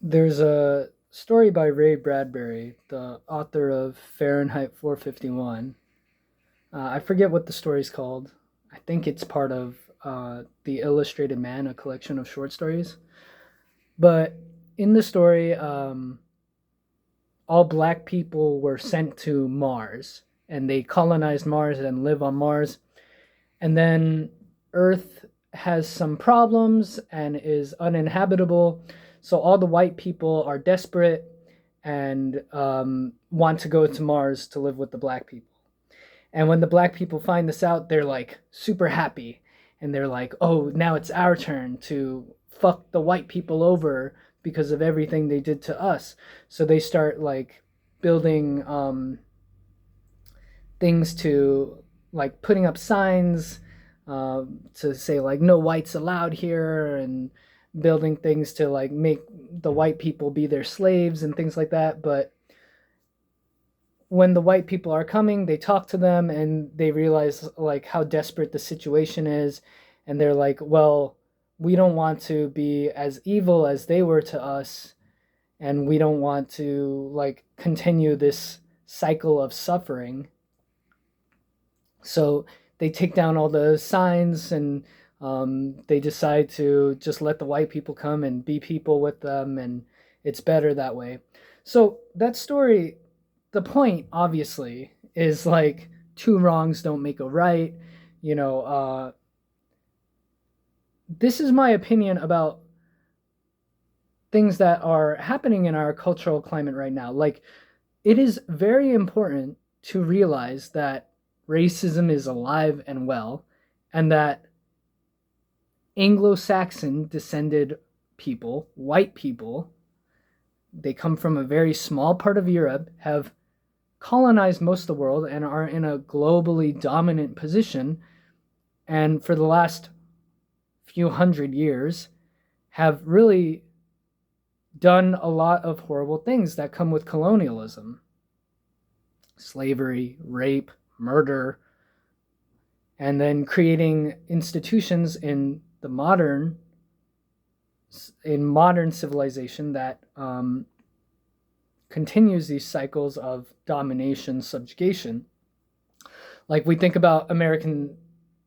There's a story by Ray Bradbury, the author of Fahrenheit 451. I forget what the story's called. I think it's part of The Illustrated Man, a collection of short stories. But in the story, all black people were sent to Mars and they colonized Mars and live on Mars. And then Earth has some problems and is uninhabitable. So all the white people are desperate and want to go to Mars to live with the black people. And when the black people find this out, they're like super happy. And they're like, oh, now it's our turn to fuck the white people over because of everything they did to us. So they start like building things to like putting up signs to say like no whites allowed here, and building things to like make the white people be their slaves and things like that. But when the white people are coming, they talk to them and they realize like how desperate the situation is, and they're like, well, we don't want to be as evil as they were to us, and we don't want to like continue this cycle of suffering. So they take down all the signs, and they decide to just let the white people come and be people with them, and it's better that way. So that story, the point obviously is like two wrongs don't make a right. You know, this is my opinion about things that are happening in our cultural climate right now. Like, it is very important to realize that racism is alive and well, and that Anglo-Saxon descended people, white people, they come from a very small part of Europe, have colonized most of the world and are in a globally dominant position, and for the last few hundred years have really done a lot of horrible things that come with colonialism: slavery, rape, murder, and then creating institutions in modern civilization that continues these cycles of domination, subjugation. Like, we think about American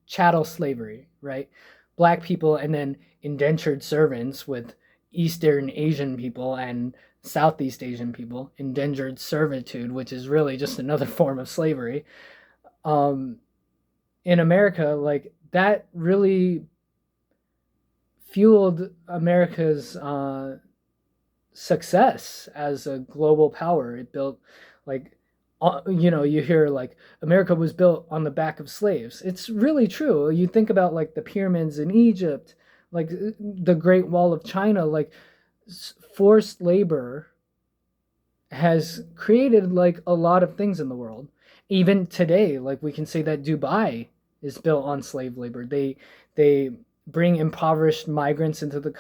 chattel slavery, right? Black people and then indentured servants with Eastern Asian people and Southeast Asian people, indentured servitude, which is really just another form of slavery. Um, in America, like, that really fueled America's success as a global power. It built, like, you hear like America was built on the back of slaves. It's really true. You think about like the pyramids in Egypt, like the Great Wall of China, like forced labor has created like a lot of things in the world. Even today, like we can say that Dubai is built on slave labor. They bring impoverished migrants into the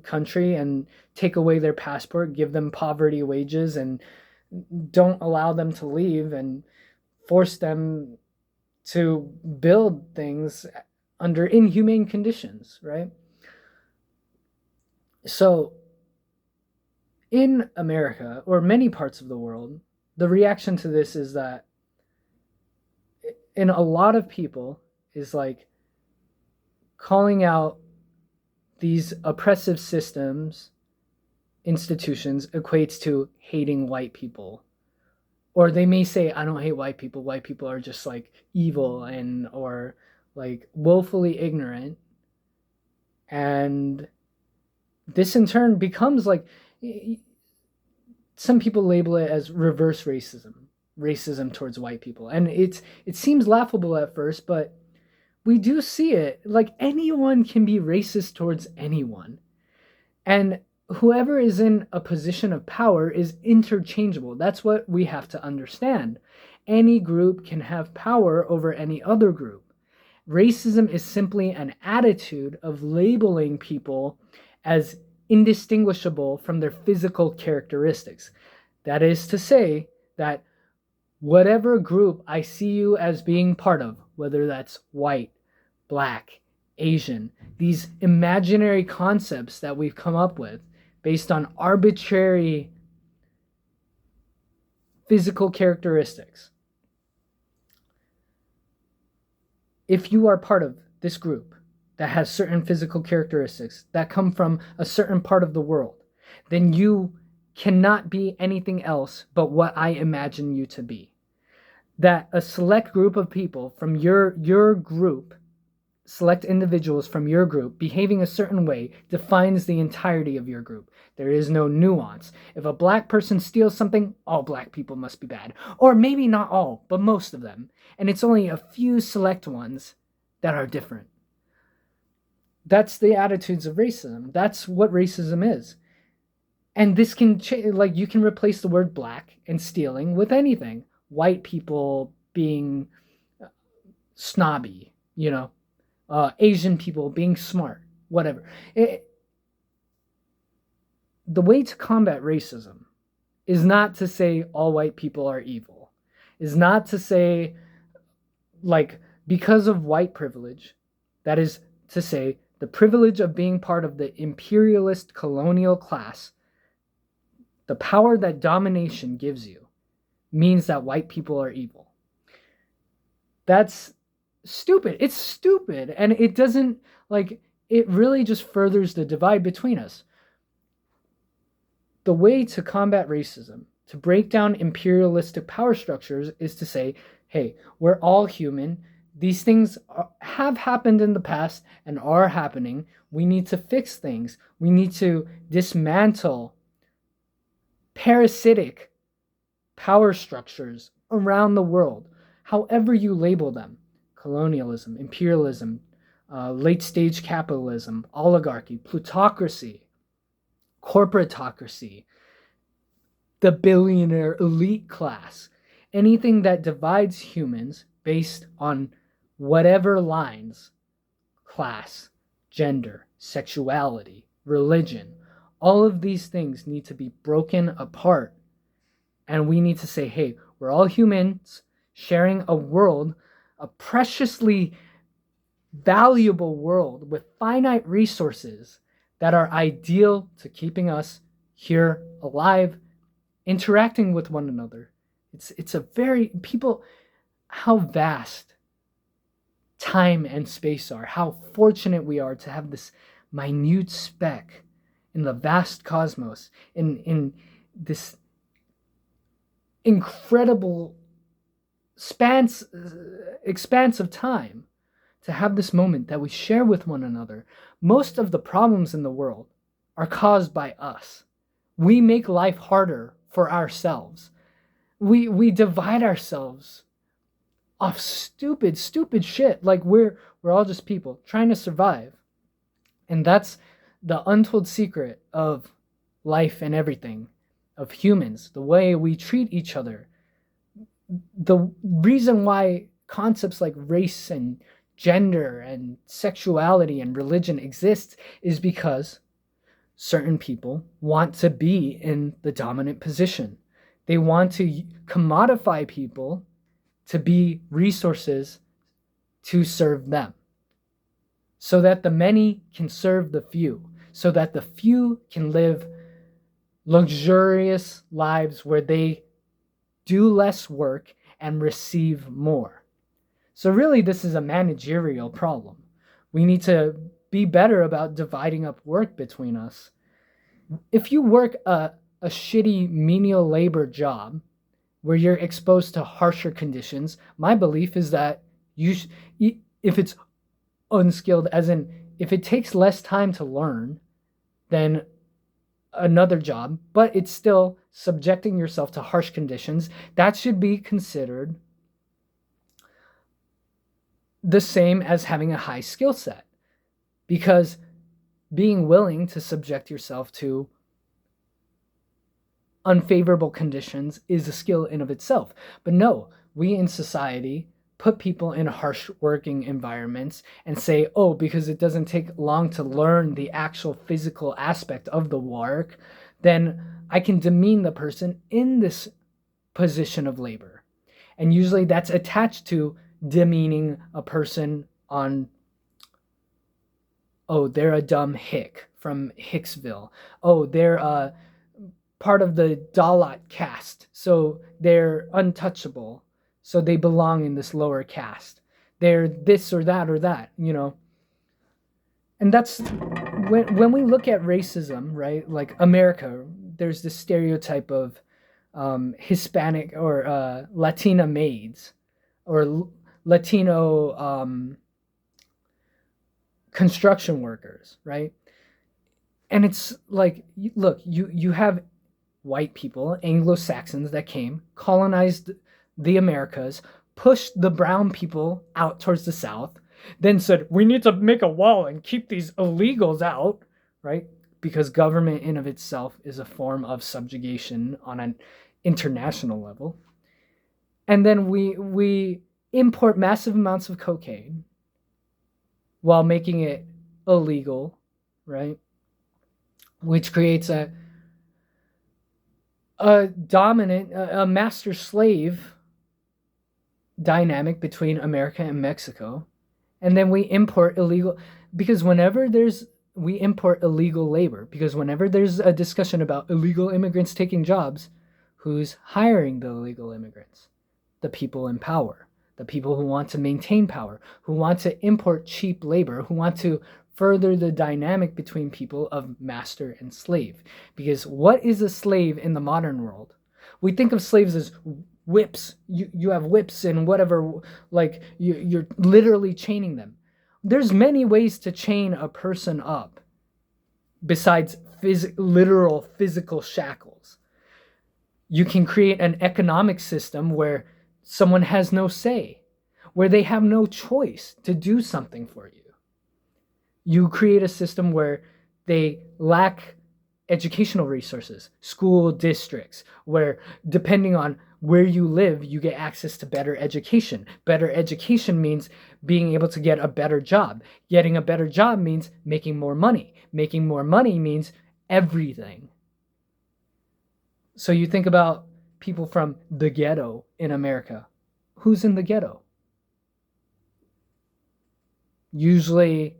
country and take away their passport, give them poverty wages, and don't allow them to leave, and force them to build things under inhumane conditions, right? So in America, or many parts of the world, the reaction to this is that in a lot of people is like calling out these oppressive systems, institutions, equates to hating white people. Or they may say, I don't hate white people. White people are just like evil and or like willfully ignorant. And this in turn becomes like, some people label it as reverse racism towards white people. And it seems laughable at first, but we do see it. Like, anyone can be racist towards anyone. And whoever is in a position of power is interchangeable. That's what we have to understand. Any group can have power over any other group. Racism is simply an attitude of labeling people as indistinguishable from their physical characteristics. That is to say that whatever group I see you as being part of, whether that's white, black, Asian, these imaginary concepts that we've come up with based on arbitrary physical characteristics. If you are part of this group that has certain physical characteristics that come from a certain part of the world, then you cannot be anything else but what I imagine you to be. That a select group of people from your group, select individuals from your group behaving a certain way defines the entirety of your group. There is no nuance. If a black person steals something, all black people must be bad. Or maybe not all, but most of them. And it's only a few select ones that are different. That's the attitudes of racism. That's what racism is. And this can change, like you can replace the word black and stealing with anything. White people being snobby, Asian people being smart, whatever. The way to combat racism is not to say all white people are evil, is not to say, like, because of white privilege, that is to say, the privilege of being part of the imperialist colonial class, the power that domination gives you, means that white people are evil. That's stupid. It's stupid. And it doesn't, it really just furthers the divide between us. The way to combat racism, to break down imperialistic power structures, is to say, hey, we're all human. These things have happened in the past and are happening. We need to fix things. We need to dismantle parasitic power structures around the world, however you label them. Colonialism, imperialism, late-stage capitalism, oligarchy, plutocracy, corporatocracy, the billionaire elite class, anything that divides humans based on whatever lines, class, gender, sexuality, religion, all of these things need to be broken apart. And we need to say, hey, we're all humans sharing a world, a preciously valuable world with finite resources that are ideal to keeping us here alive, interacting with one another. It's a very, people, how vast time and space are, how fortunate we are to have this minute speck in the vast cosmos, in this incredible expanse of time, to have this moment that we share with one another. Most of the problems in the world are caused by us. We make life harder for ourselves. We divide ourselves off stupid shit. Like we're all just people trying to survive. And that's the untold secret of life and everything, of humans, the way we treat each other. The reason why concepts like race and gender and sexuality and religion exist is because certain people want to be in the dominant position. They want to commodify people to be resources to serve them, so that the many can serve the few, so that the few can live luxurious lives where they do less work and receive more. So really, this is a managerial problem. We need to be better about dividing up work between us. If you work a shitty menial labor job where you're exposed to harsher conditions, my belief is that if it's unskilled, as in if it takes less time to learn than another job, but it's still subjecting yourself to harsh conditions, that should be considered the same as having a high skill set, because being willing to subject yourself to unfavorable conditions is a skill in of itself. But no, we in society put people in harsh working environments and say, oh, because it doesn't take long to learn the actual physical aspect of the work, then I can demean the person in this position of labor. And usually that's attached to demeaning a person on Oh, they're a dumb hick from Hicksville. Oh, they're part of the Dalit caste, so they're untouchable, so they belong in this lower caste. They're this or that or that, you know. And that's when we look at racism, right? Like America, there's this stereotype of Hispanic or Latina maids or Latino construction workers, right? And it's like, look, you have white people, Anglo-Saxons that came, colonized the Americas, pushed the brown people out towards the south, then said, we need to make a wall and keep these illegals out, right? Because government in of itself is a form of subjugation on an international level. And then we import massive amounts of cocaine while making it illegal, right? Which creates a dominant, a master slave dynamic between America and Mexico. And then we import illegal, because we import illegal labor, because whenever there's a discussion about illegal immigrants taking jobs, who's hiring the illegal immigrants? The people in power, the people who want to maintain power, who want to import cheap labor, who want to further the dynamic between people of master and slave. Because what is a slave in the modern world? We think of slaves as whips. You have whips and whatever, like you're literally chaining them. There's many ways to chain a person up besides literal physical shackles. You can create an economic system where someone has no say, where they have no choice to do something for you. You create a system where they lack educational resources, school districts, where depending on where you live, you get access to better education. Better education means being able to get a better job. Getting a better job means making more money. Making more money means everything. So you think about people from the ghetto in America. Who's in the ghetto? Usually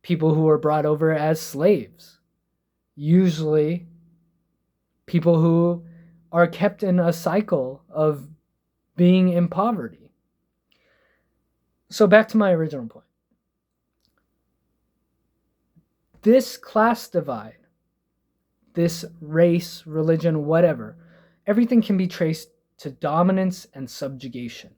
people who were brought over as slaves. Usually people who are kept in a cycle of being in poverty. So back to my original point. This class divide, this race, religion, whatever, everything can be traced to dominance and subjugation.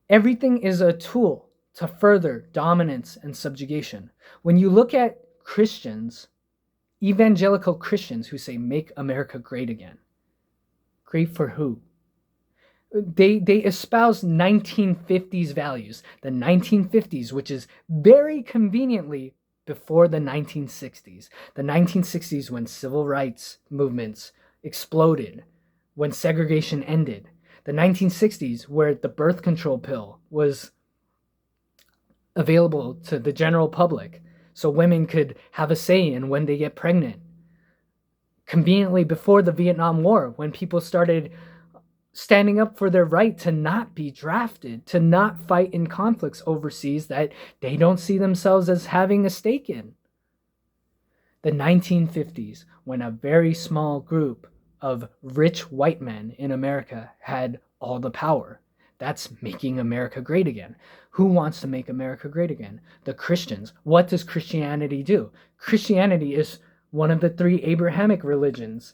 Everything is a tool to further dominance and subjugation. When you look at Christians, evangelical Christians who say, make America great again, great for who? They espouse 1950s values. The 1950s, which is very conveniently before the 1960s. The 1960s when civil rights movements exploded, when segregation ended. The 1960s where the birth control pill was available to the general public so women could have a say in when they get pregnant. Conveniently before the Vietnam War, when people started standing up for their right to not be drafted, to not fight in conflicts overseas that they don't see themselves as having a stake in. The 1950s, when a very small group of rich white men in America had all the power. That's making America great again. Who wants to make America great again? The Christians. What does Christianity do? Christianity is one of the three Abrahamic religions.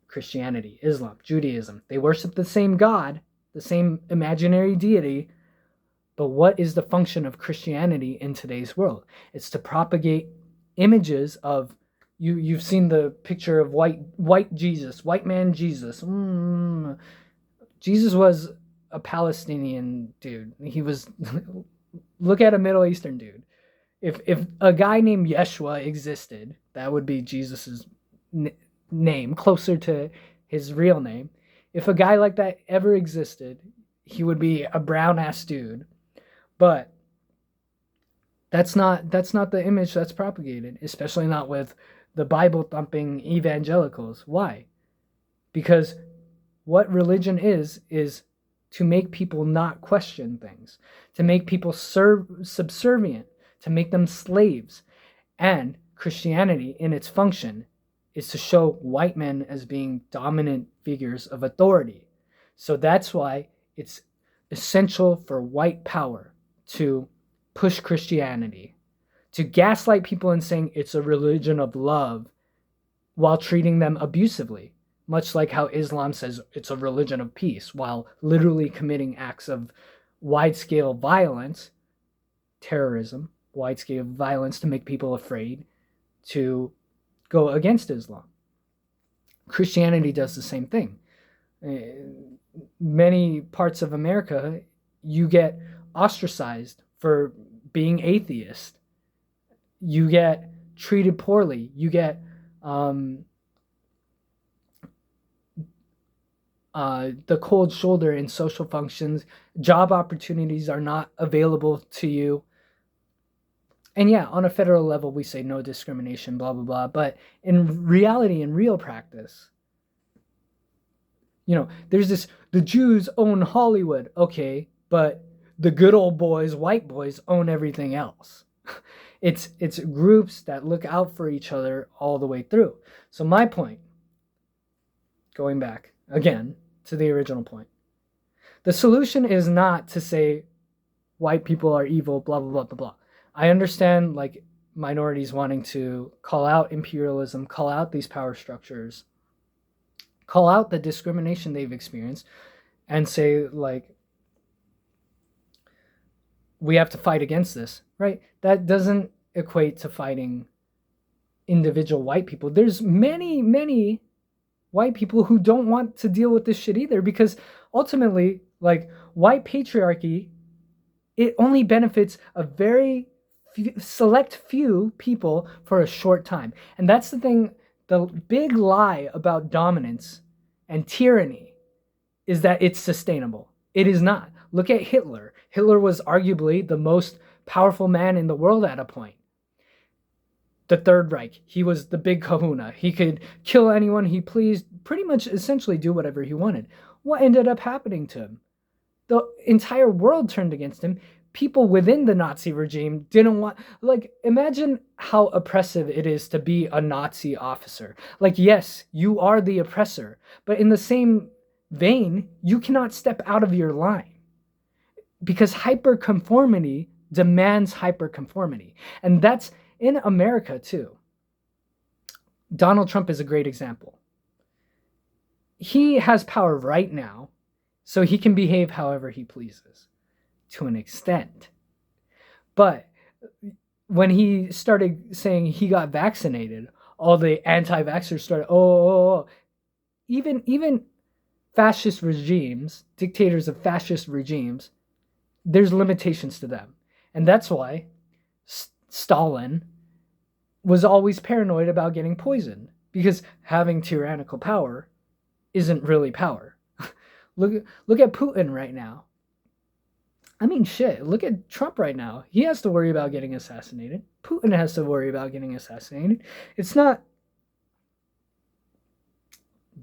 Christianity, Islam, Judaism. They worship the same God, the same imaginary deity. But what is the function of Christianity in today's world? It's to propagate images of, you've seen the picture of white Jesus, white man Jesus. Jesus was a Palestinian dude. He was, look at a Middle Eastern dude. If a guy named Yeshua existed, that would be Jesus's name, closer to his real name. If a guy like that ever existed, he would be a brown ass dude. But that's not the image that's propagated, especially not with the Bible thumping evangelicals. Why? Because what religion is to make people not question things, to make people subservient to make them slaves. And Christianity, in its function, is to show white men as being dominant figures of authority. So that's why it's essential for white power to push Christianity, to gaslight people and saying it's a religion of love while treating them abusively, much like how Islam says it's a religion of peace while literally committing acts of wide-scale violence, terrorism, wide-scale violence to make people afraid to go against Islam. Christianity does the same thing. Many parts of America, you get ostracized for being atheist. You get treated poorly. You get the cold shoulder in social functions. Job opportunities are not available to you. And yeah, on a federal level, we say no discrimination, blah, blah, blah. But in reality, in real practice, there's this, the Jews own Hollywood. Okay, but the good old boys, white boys, own everything else. It's groups that look out for each other all the way through. So my point, going back again to the original point, the solution is not to say white people are evil, blah, blah, blah, blah, blah. I understand like minorities wanting to call out imperialism, call out these power structures, call out the discrimination they've experienced, and say like, we have to fight against this, right? That doesn't equate to fighting individual white people. There's many, many white people who don't want to deal with this shit either, because ultimately, like, white patriarchy, it only benefits a very select few people for a short time. And that's the thing, the big lie about dominance and tyranny is that it's sustainable. It is not. Look at Hitler. Hitler was arguably the most powerful man in the world at a point. The Third Reich, he was the big kahuna. He could kill anyone he pleased, pretty much essentially do whatever he wanted. What ended up happening to him? The entire world turned against him. People within the Nazi regime didn't want, like, imagine how oppressive it is to be a Nazi officer. Like, yes, you are the oppressor, but in the same vein, you cannot step out of your line, because hyperconformity demands hyperconformity. And that's in America too. Donald Trump is a great example. He has power right now, so he can behave however he pleases, to an extent. But when he started saying he got vaccinated, all the anti-vaxxers started, even fascist regimes, dictators of fascist regimes, there's limitations to them. And that's why Stalin was always paranoid about getting poisoned, because having tyrannical power isn't really power. Look at Putin right now. I mean, shit, look at Trump right now. He has to worry about getting assassinated. Putin has to worry about getting assassinated. It's not...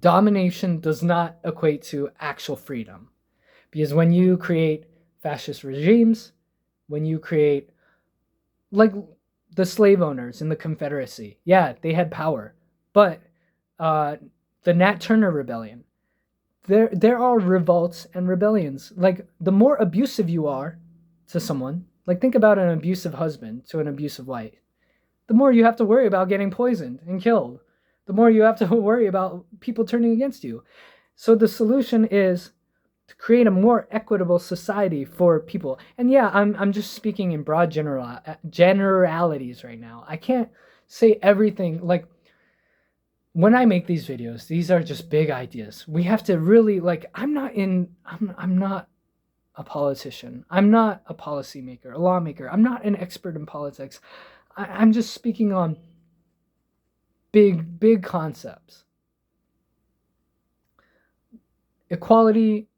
Domination does not equate to actual freedom. Because when you create fascist regimes, when you create, like the slave owners in the Confederacy, yeah, they had power. But the Nat Turner Rebellion, there are revolts and rebellions. Like, the more abusive you are to someone, like think about an abusive husband to an abusive wife, the more you have to worry about getting poisoned and killed. The more you have to worry about people turning against you. So the solution is to create a more equitable society for people. And yeah, I'm just speaking in broad generalities right now. I can't say everything. Like, when I make these videos, these are just big ideas. We have to really, like, I'm not a politician. I'm not a policymaker, a lawmaker. I'm not an expert in politics. I'm just speaking on big concepts. Equality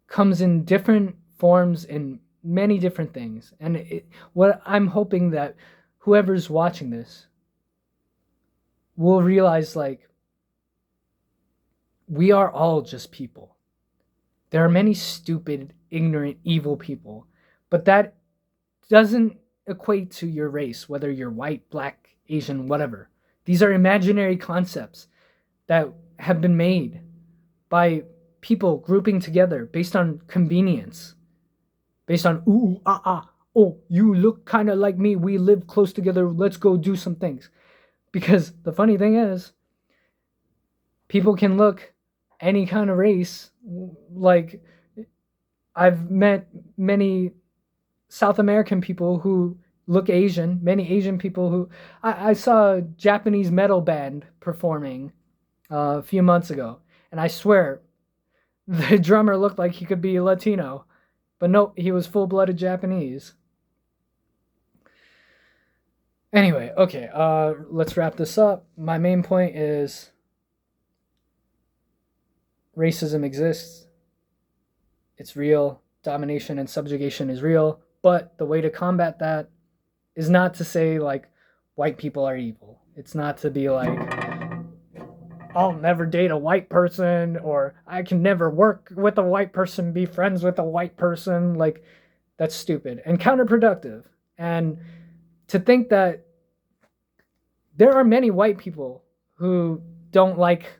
comes in different forms, in many different things. And what I'm hoping that whoever's watching this will realize, like, we are all just people. There are many stupid, ignorant, evil people, but that doesn't equate to your race, whether you're white, black, Asian, whatever. These are imaginary concepts that have been made by people grouping together based on convenience, based on, ooh, ah, ah, oh, you look kind of like me. We live close together. Let's go do some things. Because the funny thing is, people can look any kind of race. Like, I've met many South American people who look Asian, many Asian people who. I saw a Japanese metal band performing a few months ago, and I swear the drummer looked like he could be Latino, but nope, he was full-blooded Japanese. Anyway, okay, let's wrap this up. My main point is racism exists. It's real. Domination and subjugation is real. But the way to combat that is not to say, like, white people are evil. It's not to be like, I'll never date a white person, or I can never work with a white person, be friends with a white person. Like, that's stupid and counterproductive. And to think that there are many white people who don't like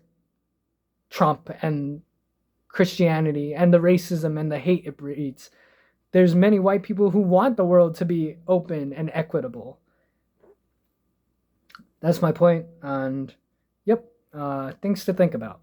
Trump and Christianity and the racism and the hate it breeds. There's many white people who want the world to be open and equitable. That's my point, and yep, things to think about.